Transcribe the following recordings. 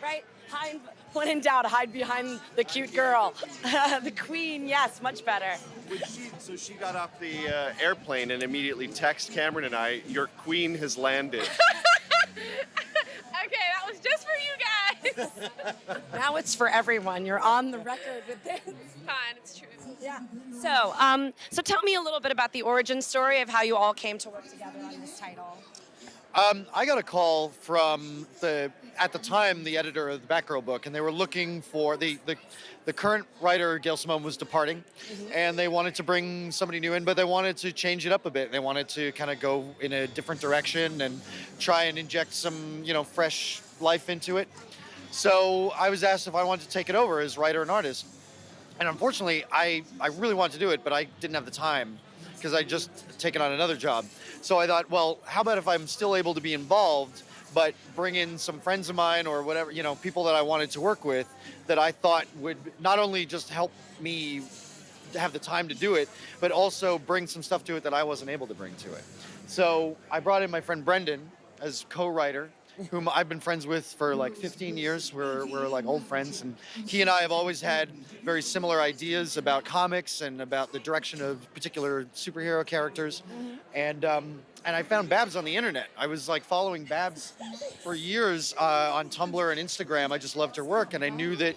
Right? Hide, when in doubt, hide behind the cute girl. The queen, yes, much better. So she got off the airplane and immediately texted Cameron and I, "Your queen has landed." Okay, that was just for you guys. Now it's for everyone. You're on the record with this. Fine, it's true. Yeah. So tell me a little bit about the origin story of how you all came to work together on this title. I got a call from at the time, the editor of the Batgirl book, and they were looking for the current writer, Gail Simone, was departing, and they wanted to bring somebody new in, but they wanted to change it up a bit. They wanted to kind of go in a different direction and try and inject some, fresh life into it. So I was asked if I wanted to take it over as writer and artist. And unfortunately, I really wanted to do it, but I didn't have the time because I just taken on another job. So I thought, well, how about if I'm still able to be involved, but bring in some friends of mine or whatever, people that I wanted to work with that I thought would not only just help me have the time to do it, but also bring some stuff to it that I wasn't able to bring to it. So I brought in my friend Brenden as co-writer, whom I've been friends with for like 15 years. We're like old friends, and he and I have always had very similar ideas about comics and about the direction of particular superhero characters. And I found Babs on the internet. I was like following Babs for years on Tumblr and Instagram. I just loved her work, and I knew that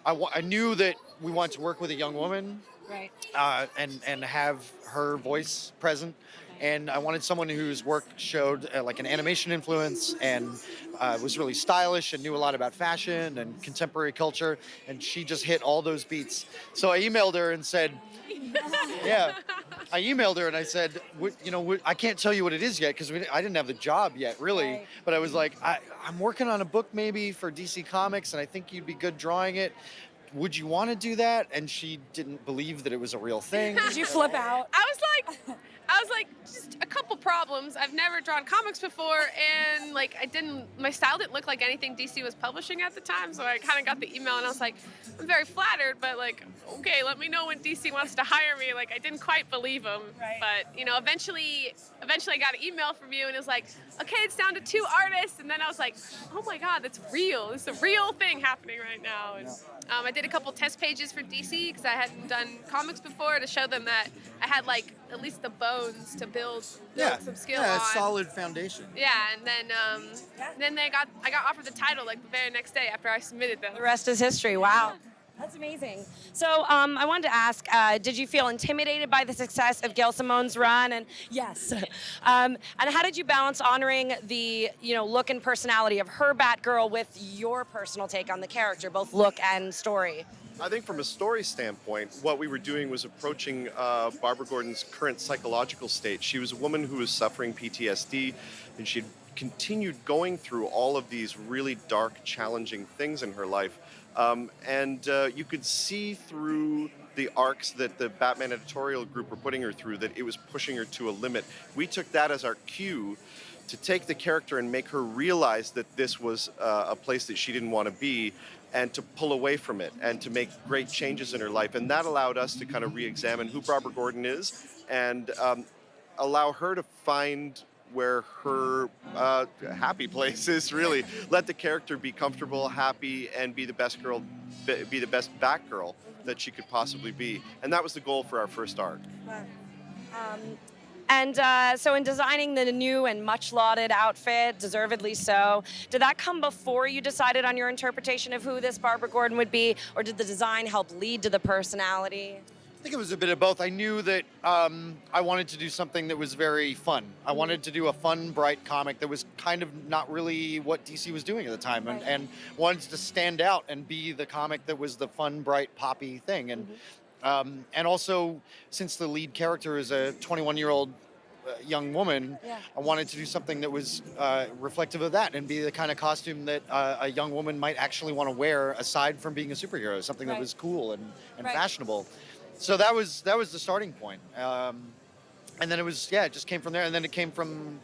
I knew that we wanted to work with a young woman, Right. and have her voice present. And I wanted someone whose work showed like an animation influence and was really stylish and knew a lot about fashion and contemporary culture. And she just hit all those beats. So I emailed her and said, I said, I can't tell you what it is yet because I didn't have the job yet, really. Right. But I was like, I'm working on a book maybe for DC Comics, and I think you'd be good drawing it. Would you want to do that? And she didn't believe that it was a real thing. Did you flip out? I was like, just a couple problems. I've never drawn comics before, and my style didn't look like anything DC was publishing at the time, so I kind of got the email, and I was like, I'm very flattered, but okay, let me know when DC wants to hire me. I didn't quite believe him, Right. but eventually I got an email from you, and it was like, okay, it's down to 2 artists, and then I was like, oh my God, that's real. It's a real thing happening right now. And I did a couple test pages for DC because I hadn't done comics before to show them that I had at least the bones to build some skill on. Yeah, a solid foundation. Yeah, and then I got offered the title the very next day after I submitted them. The rest is history. Wow. That's amazing. So I wanted to ask, did you feel intimidated by the success of Gail Simone's run? And yes. And how did you balance honoring the look and personality of her Batgirl with your personal take on the character, both look and story? I think from a story standpoint, what we were doing was approaching Barbara Gordon's current psychological state. She was a woman who was suffering PTSD, and she'd continued going through all of these really dark, challenging things in her life. And you could see through the arcs that the Batman editorial group were putting her through that it was pushing her to a limit. We took that as our cue to take the character and make her realize that this was a place that she didn't want to be, and to pull away from it and to make great changes in her life. And that allowed us to kind of re-examine who Barbara Gordon is and allow her to find where her happy place is, really. Let the character be comfortable, happy, and be the best Batgirl that she could possibly be. And that was the goal for our first arc. So in designing the new and much lauded outfit, deservedly so, did that come before you decided on your interpretation of who this Barbara Gordon would be, or did the design help lead to the personality? I think it was a bit of both. I knew that I wanted to do something that was very fun. I wanted to do a fun, bright comic that was kind of not really what DC was doing at the time, and wanted to stand out and be the comic that was the fun, bright, poppy thing. And also, since the lead character is a 21-year-old young woman, I wanted to do something that was reflective of that and be the kind of costume that a young woman might actually want to wear aside from being a superhero, something that was cool and fashionable. So that was the starting point. And then it just came from there. And then it came from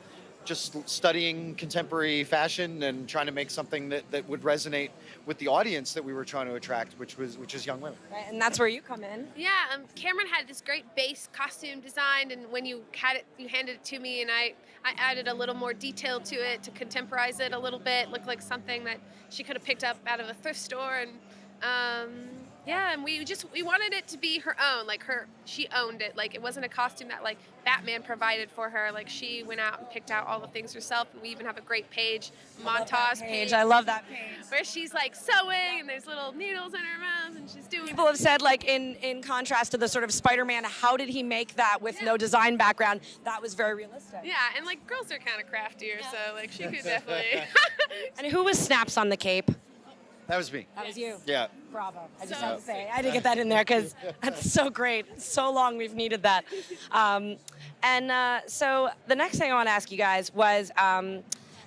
just studying contemporary fashion and trying to make something that would resonate with the audience that we were trying to attract, which is young women. Right, and that's where you come in. Yeah, Cameron had this great base costume designed, and when you handed it to me, and I added a little more detail to it to contemporize it a little bit. Looked like something that she could have picked up out of a thrift store, and yeah, and we wanted it to be her own. Like she owned it. Like it wasn't a costume that like Batman provided for her. Like she went out and picked out all the things herself. And we even have a great montage page. I love that page. Where she's like sewing and there's little needles in her mouth and she's doing. People have said, like, in contrast to the sort of Spider-Man, how did he make that with no design background? That was very realistic. Yeah, and like girls are kind of craftier, so like she could definitely. And who was Snaps on the cape? That was me. That was you. Yeah. Bravo. I just have to say, I had to get that in there because that's so great. So long we've needed that. So the next thing I want to ask you guys was,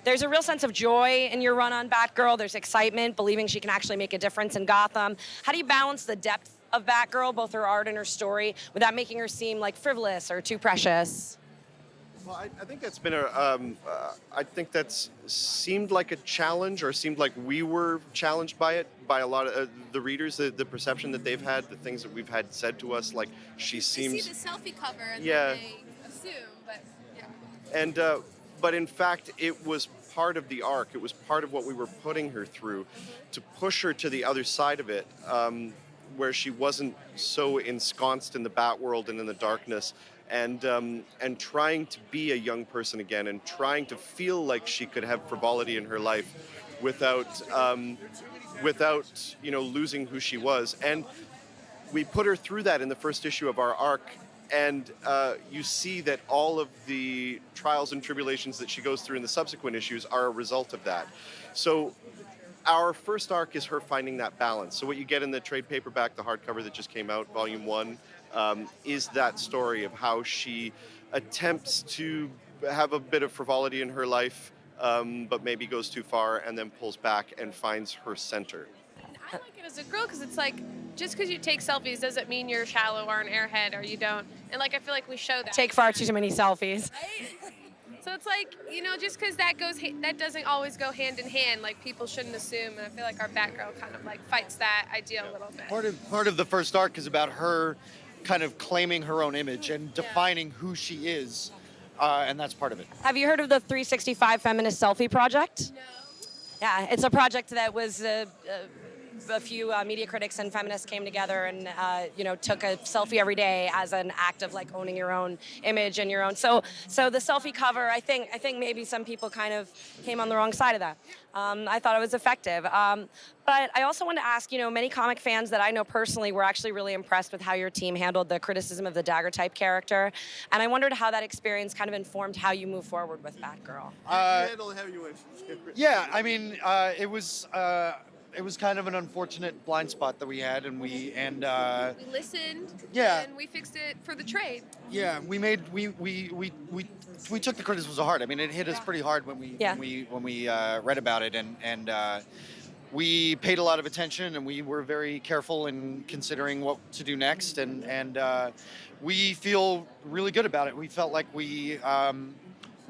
there's a real sense of joy in your run on Batgirl. There's excitement, believing she can actually make a difference in Gotham. How do you balance the depth of Batgirl, both her art and her story, without making her seem like frivolous or too precious? Well, I think that's been I think that's seemed like a challenge, or seemed like we were challenged by it, by a lot of the readers, the perception that they've had, the things that we've had said to us, like she seems. They see the selfie cover and Yeah. then they assume, but yeah. And but in fact, it was part of the arc. It was part of what we were putting her through, to push her to the other side of it, where she wasn't so ensconced in the Bat world and in the darkness. And trying to be a young person again, and trying to feel like she could have frivolity in her life without losing who she was. And we put her through that in the first issue of our arc, and you see that all of the trials and tribulations that she goes through in the subsequent issues are a result of that. So our first arc is her finding that balance. So what you get in the trade paperback, the hardcover that just came out, Volume 1, is that story of how she attempts to have a bit of frivolity in her life, but maybe goes too far and then pulls back and finds her center. And I like it as a girl because it's like, just because you take selfies doesn't mean you're shallow or an airhead or you don't. And like, I feel like we show that. Take far too many selfies. Right? So it's like, just because that doesn't always go hand in hand. Like people shouldn't assume, and I feel like our Batgirl kind of like fights that idea a little bit. Part of the first arc is about her kind of claiming her own image and defining who she is, and that's part of it. Have you heard of the 365 Feminist Selfie Project? No. Yeah, it's a project that was a few media critics and feminists came together and took a selfie every day as an act of like owning your own image and your own. So the selfie cover, I think maybe some people kind of came on the wrong side of that. I thought it was effective. But I also want to ask, many comic fans that I know personally were actually really impressed with how your team handled the criticism of the Dagger type character, and I wondered how that experience kind of informed how you move forward with Batgirl. Yeah, I mean, it was kind of an unfortunate blind spot that we had, and we listened. Yeah. And we fixed it for the trade. Yeah, we took the criticisms to heart. I mean, it hit us pretty hard when we read about it, and we paid a lot of attention, and we were very careful in considering what to do next, and we feel really good about it. We felt like we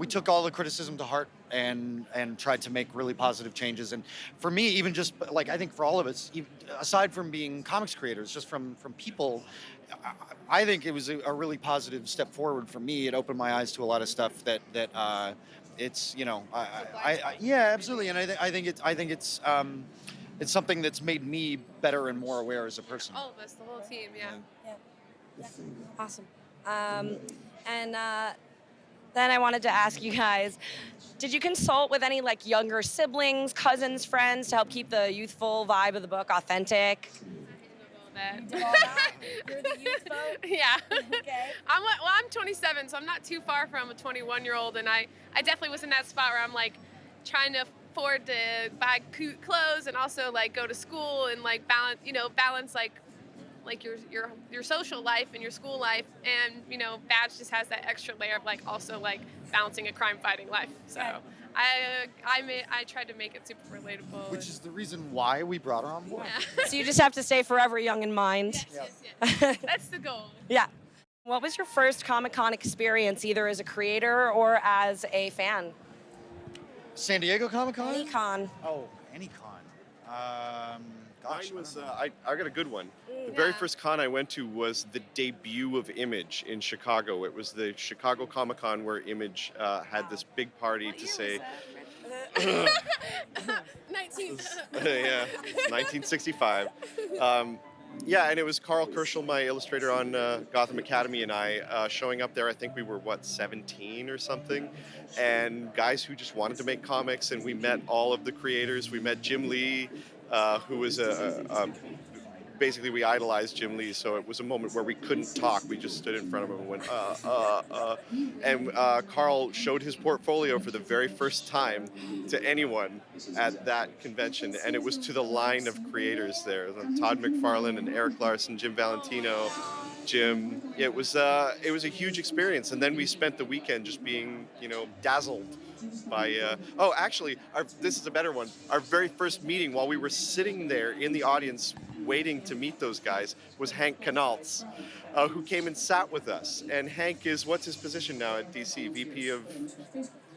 took all the criticism to heart and tried to make really positive changes. And for me, even just like, I think for all of us, aside from being comics creators, just from people, I think it was a really positive step forward for me. It opened my eyes to a lot of stuff that it's, yeah, absolutely. And I think it's something that's made me better and more aware as a person. All of us, the whole team, yeah. Awesome. Then I wanted to ask you guys, did you consult with any like younger siblings, cousins, friends to help keep the youthful vibe of the book authentic? You're the youth boat? Yeah. Okay. I'm 27, so I'm not too far from a 21-year-old, and I definitely was in that spot where I'm like trying to afford to buy clothes and also like go to school and like balance like your social life and your school life, and Badge just has that extra layer of like also like balancing a crime fighting life. So I tried to make it super relatable. Which is the reason why we brought her on board. Yeah. So you just have to stay forever young in mind. Yes. That's the goal. Yeah. What was your first Comic-Con experience, either as a creator or as a fan? San Diego Comic-Con? Any con. Oh, any con. Gosh, Mine was, I don't know. I got a good one. The very first con I went to was the debut of Image in Chicago. It was the Chicago Comic Con where Image had this big party to say, 19. yeah, 1965. Yeah, and it was Carl Kerschel, my illustrator on Gotham Academy, and I showing up there. I think we were, 17 or something, and guys who just wanted to make comics, and we met all of the creators. We met Jim Lee, who was basically we idolized Jim Lee, so it was a moment where we couldn't talk. We just stood in front of him and went, And Carl showed his portfolio for the very first time to anyone at that convention, and it was to the line of creators there. Todd McFarlane and Eric Larson, Jim Valentino, Jim. It was a huge experience, and then we spent the weekend just being, dazzled by actually this is a better one. Our very first meeting while we were sitting there in the audience waiting to meet those guys was Hank Knaltz, who came and sat with us. And Hank is, what's his position now at DC? VP of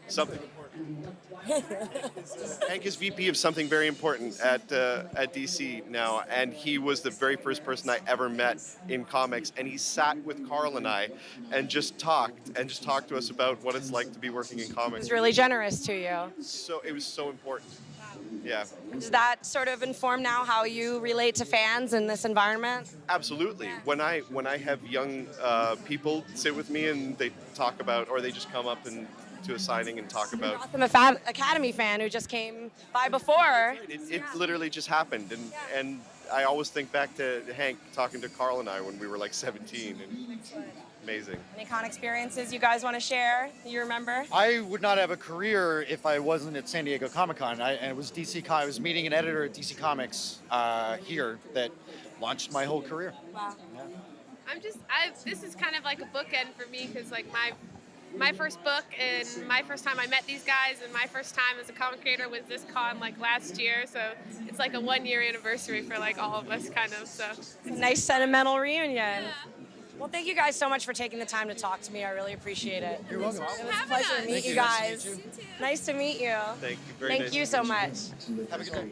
something. Hank is VP of something very important at DC now, and he was the very first person I ever met in comics, and he sat with Carl and I and just talked to us about what it's like to be working in It comics. was really generous to you. So it was so important. Yeah. Does that sort of inform now how you relate to fans in this environment? Absolutely. When I have young people sit with me and they talk about, or they just come up and to a signing and talk about. Gotham Academy fan who just came by before. It literally just happened, and I always think back to Hank talking to Carl and I when we were like 17, and amazing. Any con experiences you guys want to share? You remember? I would not have a career if I wasn't at San Diego Comic-Con. And it was I was meeting an editor at DC Comics here that launched my whole career. Wow. This is kind of like a bookend for me because like my first book and my first time I met these guys and my first time as a comic creator was this con like last year, so it's like a 1-year anniversary for like all of us kind of. So Nice sentimental reunion. Well, thank you guys so much for taking the time to talk to me. I really appreciate it. You're welcome. It was a Having pleasure us. to meet Thank you you. Nice to guys. meet you. Nice to meet you. Thank you very much. Thank you so much. Have a good day.